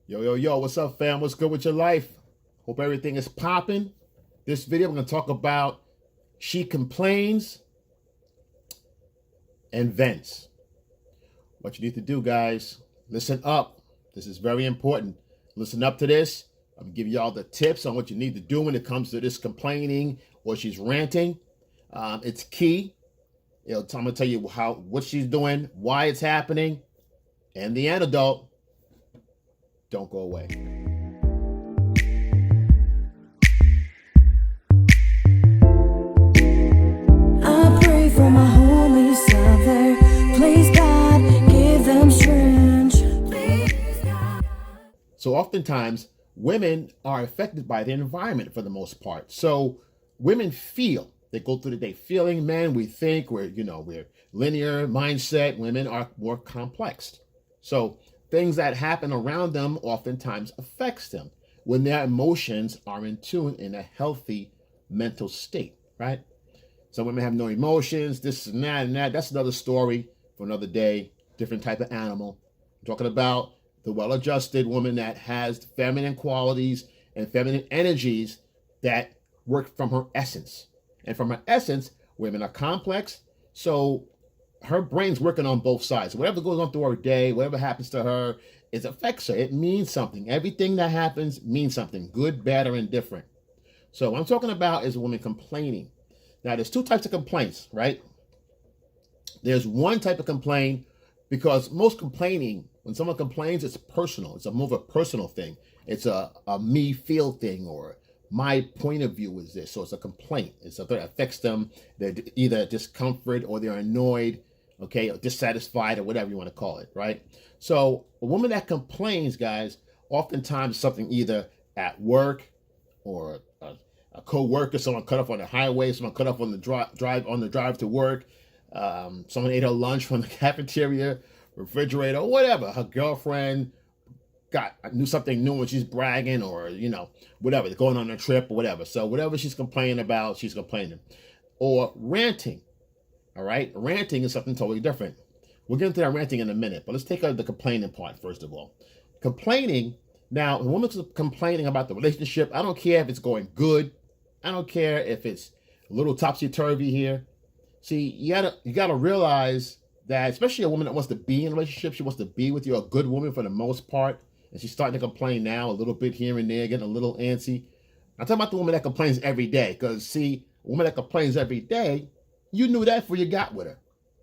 Yo, what's up, fam? What's good with your life? Hope everything is popping. This video, I'm going to talk about she complains and vents. What you need to do, guys, listen up. This is very important. Listen up to this. I'm going to give you all the tips on what you need to do when it comes to this complaining or she's ranting. It's key. I'm going to tell you what she's doing, why it's happening, and the antidote. Don't go away. I pray for my homies out there. Please God, give them strength. So oftentimes, women are affected by the environment for the most part. So women feel. They go through the day feeling. Men, we think we're linear mindset. Women are more complex. So things that happen around them oftentimes affects them when their emotions are in tune in a healthy mental state, right? Some women have no emotions, this and that. That's another story for another day, different type of animal. I'm talking about the well-adjusted woman that has feminine qualities and feminine energies that work from her essence. And from her essence, women are complex, so her brain's working on both sides. Whatever goes on through her day, whatever happens to her, it affects her. It means something. Everything that happens means something, good, bad, or indifferent. So what I'm talking about is a woman complaining. Now, there's two types of complaints, right? There's one type of complaint because most complaining, when someone complains, it's personal. It's more of a personal thing. It's a me feel thing, or my point of view is this. So it's a complaint. It's something that affects them. They're either discomfort or they're annoyed, okay, or dissatisfied, or whatever you want to call it, right? So a woman that complains, guys, oftentimes something either at work or a co-worker, someone cut off on the highway, someone cut off on the drive to work, someone ate her lunch from the cafeteria, refrigerator, or whatever. Her girlfriend knew something new and she's bragging, or whatever, they're going on a trip or whatever. So whatever she's complaining about, she's complaining. Or ranting. All right, ranting is something totally different. We'll get into that ranting in a minute, but let's take out the complaining part first of all. Complaining. Now, when a woman's complaining about the relationship, I don't care if it's going good. I don't care if it's a little topsy-turvy here. See, you gotta realize that, especially a woman that wants to be in a relationship, she wants to be with you, a good woman for the most part, and she's starting to complain now, a little bit here and there, getting a little antsy. I'm talking about the woman that complains every day, because see, a woman that complains every day, you knew that before you got with her,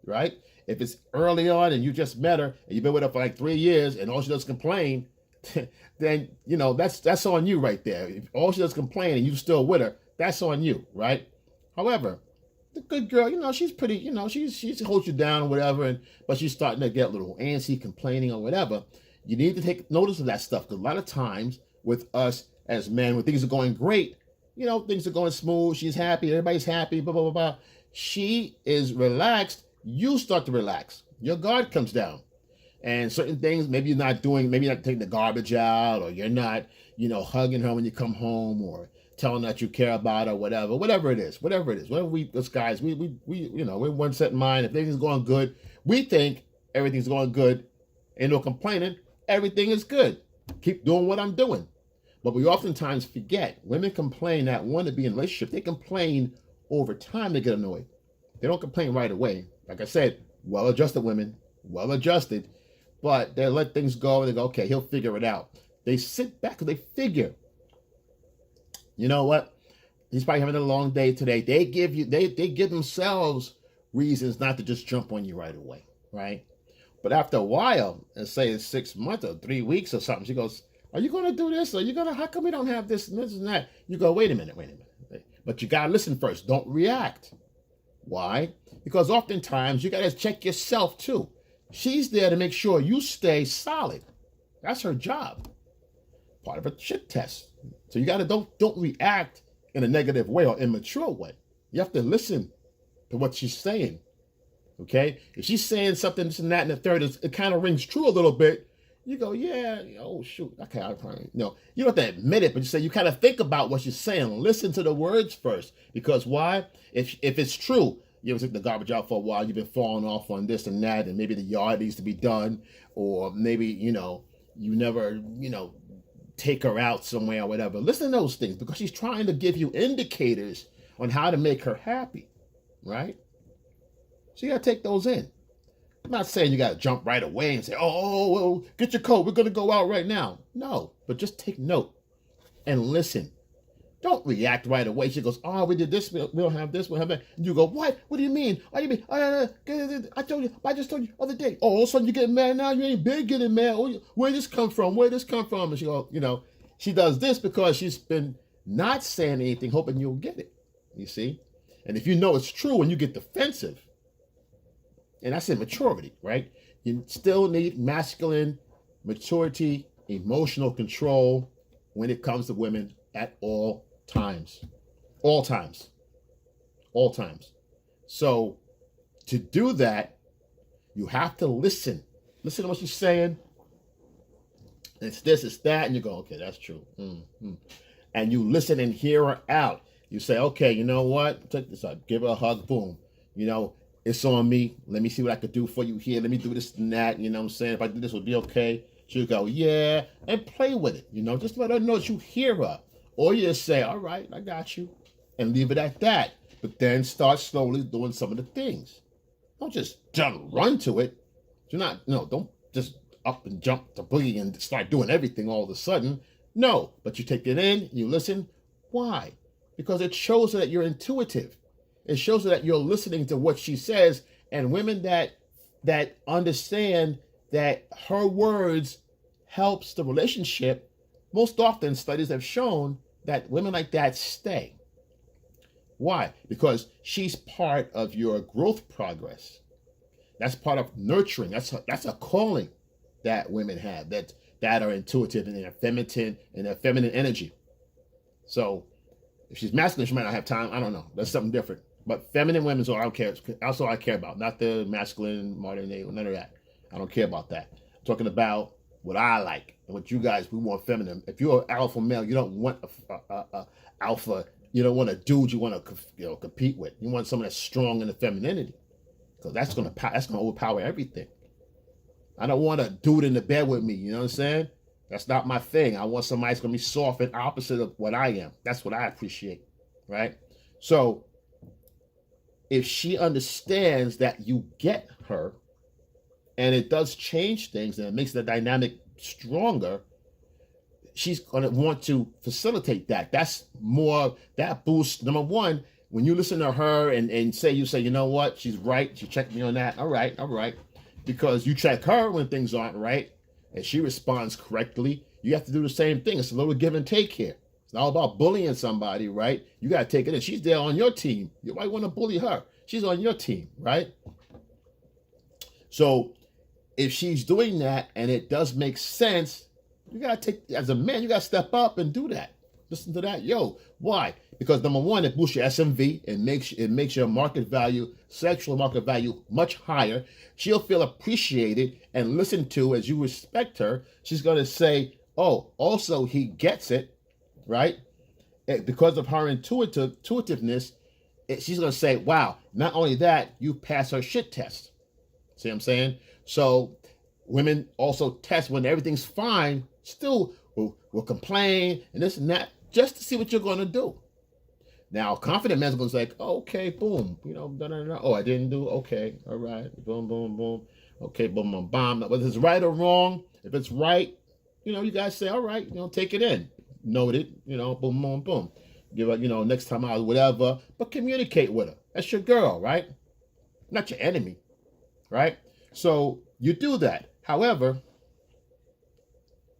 right? If it's early on and you just met her and you've been with her for like 3 years and all she does is complain, then that's on you right there. If all she does is complain and you still with her, that's on you, right? However, the good girl, she's pretty, she holds you down or whatever, but she's starting to get a little antsy, complaining or whatever. You need to take notice of that stuff, because a lot of times with us as men, when things are going great, things are going smooth, she's happy, everybody's happy, blah, blah, blah, blah. She is relaxed, you start to relax. Your guard comes down. And certain things, maybe you're not taking the garbage out, or you're not, hugging her when you come home, or telling her that you care about her, whatever it is. Whatever us guys, we're one set in mind. If everything's going good, we think everything's going good, ain't no complaining, everything is good. Keep doing what I'm doing. But we oftentimes forget, women complain that want to be in a relationship. They complain over time. They get annoyed. They don't complain right away. Like I said, well-adjusted women, well-adjusted, but they let things go and they go, okay, he'll figure it out. They sit back and they figure, you know what? He's probably having a long day today. They give themselves reasons not to just jump on you right away, right? But after a while, let's say it's 6 months or 3 weeks or something, she goes, are you going to do this? How come we don't have this and this and that? You go, wait a minute. But you got to listen first. Don't react. Why? Because oftentimes you got to check yourself too. She's there to make sure you stay solid. That's her job. Part of a shit test. So you got to don't react in a negative way or immature way. You have to listen to what she's saying. Okay? If she's saying something, this and that, and the third, it kind of rings true a little bit. You go, yeah, oh shoot, okay, you don't have to admit it, but you kind of think about what she's saying. Listen to the words first, because why? If it's true, you ever took the garbage out for a while, you've been falling off on this and that, and maybe the yard needs to be done, or maybe you never, take her out somewhere or whatever. Listen to those things because she's trying to give you indicators on how to make her happy, right? So you got to take those in. I'm not saying you got to jump right away and say, oh, well, get your coat. We're going to go out right now. No, but just take note and listen. Don't react right away. She goes, oh, we did this. We don't have this. We don't have that. And you go, what? What do you mean? What do you mean? I told you. I just told you the other day. Oh, all of a sudden you getting mad now? You ain't been getting mad. Oh, where this come from? Where this come from? And she go, she does this because she's been not saying anything, hoping you'll get it. You see? And if you know it's true and you get defensive, and that's immaturity, right? You still need masculine maturity, emotional control when it comes to women at all times. All times. All times. So to do that, you have to listen. Listen to what she's saying. It's this, it's that, and you go, okay, that's true. Mm-hmm. And you listen and hear her out. You say, okay, you know what? Check this out. Give her a hug, boom. It's on me. Let me see what I could do for you here. Let me do this and that. You know what I'm saying? If I do this, it'll be okay. She'll go, yeah, and play with it. Just let her know that you hear her. Or you just say, all right, I got you. And leave it at that. But then start slowly doing some of the things. Don't just run to it. Don't just up and jump to boogie and start doing everything all of a sudden. No, but you take it in, you listen. Why? Because it shows that you're intuitive. It shows that you're listening to what she says, and women that understand that her words helps the relationship, most often studies have shown that women like that stay. Why? Because she's part of your growth progress. That's part of nurturing. That's a calling that women have that are intuitive and their feminine energy. So if she's masculine, she might not have time. I don't know. That's something different. But feminine women's all I don't care. That's all I care about. Not the masculine, modern day, none of that. I don't care about that. I'm talking about what I like and what you guys, we want feminine. If you're an alpha male, you don't want a alpha. You don't want a dude you want to compete with. You want someone that's strong in the femininity, because that's gonna overpower everything. I don't want a dude in the bed with me. You know what I'm saying? That's not my thing. I want somebody that's gonna be soft and opposite of what I am. That's what I appreciate, right? So if she understands that you get her, and it does change things and it makes the dynamic stronger, she's going to want to facilitate that. That's more, that boosts. Number one, when you listen to her and say, you know what, she's right. She checked me on that. All right. Because you check her when things aren't right and she responds correctly. You have to do the same thing. It's a little give and take here. It's not all about bullying somebody, right? You got to take it in. She's there on your team. You might want to bully her. She's on your team, right? So if she's doing that and it does make sense, you got to take, as a man, you got to step up and do that. Listen to that. Why? Because number one, it boosts your SMV. It makes your market value, sexual market value, much higher. She'll feel appreciated and listened to as you respect her. She's going to say, oh, also he gets it, right? Because of her intuitiveness, she's going to say, wow, not only that, you pass her shit test. See what I'm saying? So women also test when everything's fine, still will complain and this and that, just to see what you're going to do. Now, confident men's going to say, oh, okay, boom, oh, I didn't do, okay, all right, boom, boom, boom, okay, boom, boom, bomb. Whether it's right or wrong, if it's right, you guys say, all right, take it in. Note it, boom, boom, boom. Give her, next time out, whatever, but communicate with her. That's your girl, right? Not your enemy, right? So you do that. However,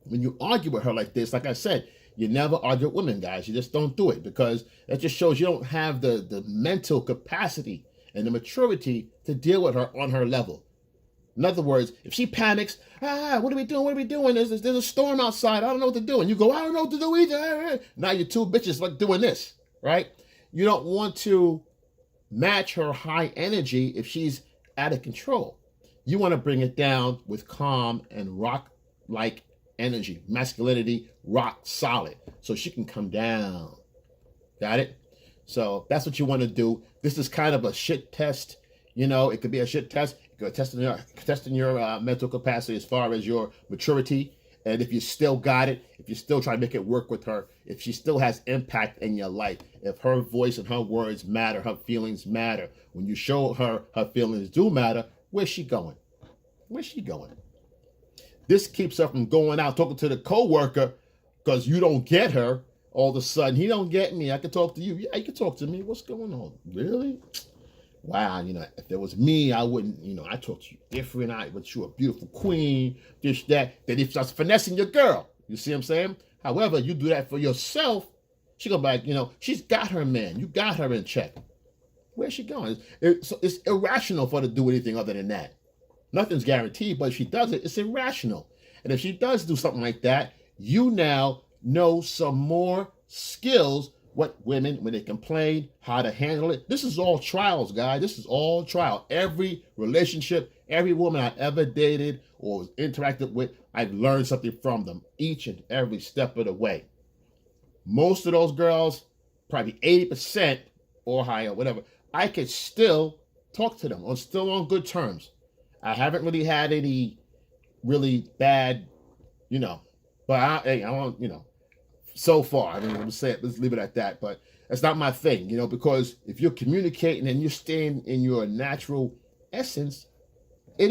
when you argue with her like this, like I said, you never argue with women, guys. You just don't do it, because that just shows you don't have the mental capacity and the maturity to deal with her on her level. In other words, if she panics, what are we doing? What are we doing? There's a storm outside. I don't know what to do. And you go, I don't know what to do either. Now you're two bitches like doing this, right? You don't want to match her high energy if she's out of control. You want to bring it down with calm and rock-like energy, masculinity, rock solid, so she can come down. Got it? So that's what you want to do. This is kind of a shit test. It could be a shit test. It could be testing your mental capacity as far as your maturity And if you still got it, if you still try to make it work with her, if she still has impact in your life, if her voice and her words matter, her feelings matter, when you show her her feelings do matter, where's she going? Where's she going? This keeps her from going out talking to the coworker because you don't get her. All of a sudden, he don't get me. I can talk to you. Yeah, you can talk to me. What's going on? Really? Wow, if it was me, I wouldn't, I talk to you different. But you're a beautiful queen, this, that. Then if starts finessing your girl, you see what I'm saying? However, you do that for yourself, she go back, she's got her man. You got her in check. Where's she going? It's irrational for her to do anything other than that. Nothing's guaranteed, but if she does it, it's irrational. And if she does do something like that, you now know some more skills, what women, when they complain, how to handle it. This is all trials, guys. This is all trial. Every relationship, every woman I ever dated or was interacted with, I've learned something from them each and every step of the way. Most of those girls, probably 80% or higher, whatever, I could still talk to them. I'm still on good terms. I haven't really had any really bad, but I don't, so far. I mean, let's leave it at that. But that's not my thing, because if you're communicating and you're staying in your natural essence, I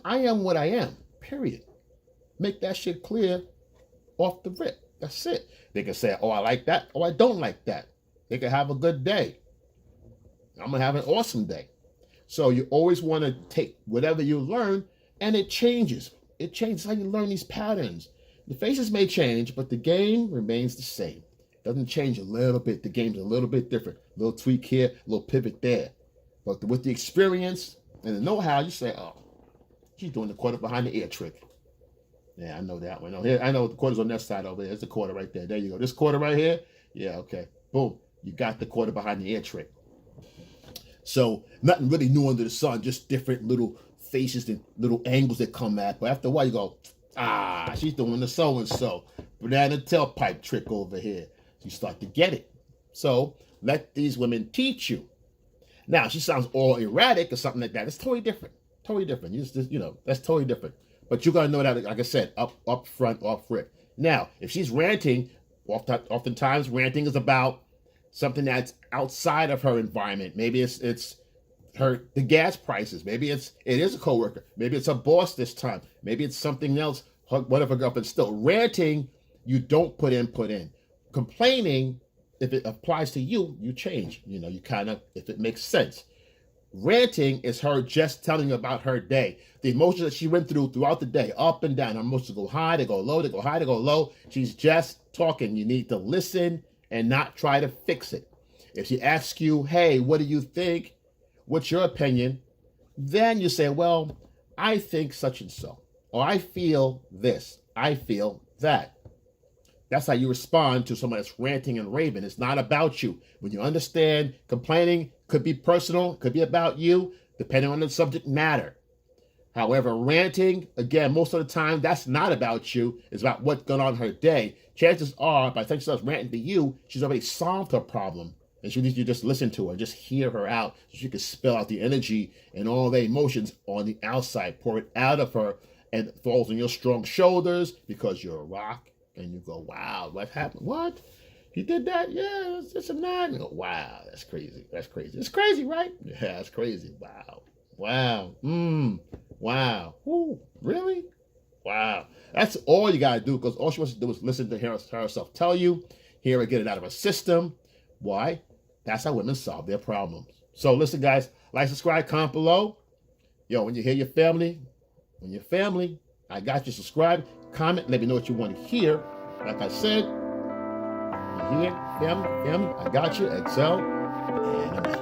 am what I am, period. Make that shit clear off the rip. That's it. They can say, oh, I like that. Oh, I don't like that. They can have a good day. I'm going to have an awesome day. So you always want to take whatever you learn, and it changes. It changes how you learn these patterns. The faces may change, but the game remains the same. It doesn't change a little bit. The game's a little bit different. A little tweak here, a little pivot there. But with the experience and the know-how, you say, oh, she's doing the quarter behind the ear trick. Yeah, I know that one. I know the quarter's on that side over there. There's the quarter right there. There you go. This quarter right here? Yeah, okay. Boom. You got the quarter behind the ear trick. So nothing really new under the sun, just different little faces and little angles that come at. But after a while, you go, she's doing the so-and-so. Banana tailpipe trick over here. You start to get it. So let these women teach you. Now, she sounds all erratic or something like that. It's totally different. Totally different. That's totally different. But you got to know that, like I said, up front, off rip. Now, if she's ranting, oftentimes ranting is about something that's outside of her environment. Maybe it's the gas prices. Maybe it is a coworker. Maybe it's a boss this time. Maybe it's something else. One of her girlfriends. Still ranting, you don't put in. Complaining, if it applies to you, you change. You kind of, if it makes sense. Ranting is her just telling you about her day. The emotions that she went throughout the day, up and down. Her emotions go high, they go low, they go high, they go low. She's just talking. You need to listen and not try to fix it. If she asks you, hey, what do you think? What's your opinion? Then you say, well, I think such and so. Or I feel this. I feel that. That's how you respond to someone that's ranting and raving. It's not about you. When you understand, complaining could be personal, could be about you, depending on the subject matter. However, ranting, again, most of the time, that's not about you. It's about what's going on in her day. Chances are, by the time she starts ranting to you, she's already solved her problem. And she needs you to just listen to her, just hear her out, so she can spill out the energy and all the emotions on the outside, pour it out of her, and it falls on your strong shoulders because you're a rock. And you go, wow, what happened? What? He did that? Yeah, it's a nine. You go, wow, that's crazy. That's crazy. It's crazy, right? Yeah, it's crazy. Wow. Wow. Wow. Ooh, really? Wow. That's all you got to do, because all she wants to do is listen to herself tell you, hear her get it out of her system. Why? That's how women solve their problems. So listen, guys, like, subscribe, comment below. Yo, when you hear your family, I got you. Subscribe, comment, let me know what you want to hear. Like I said, you hear, family, I got you. Excel, and I'm out.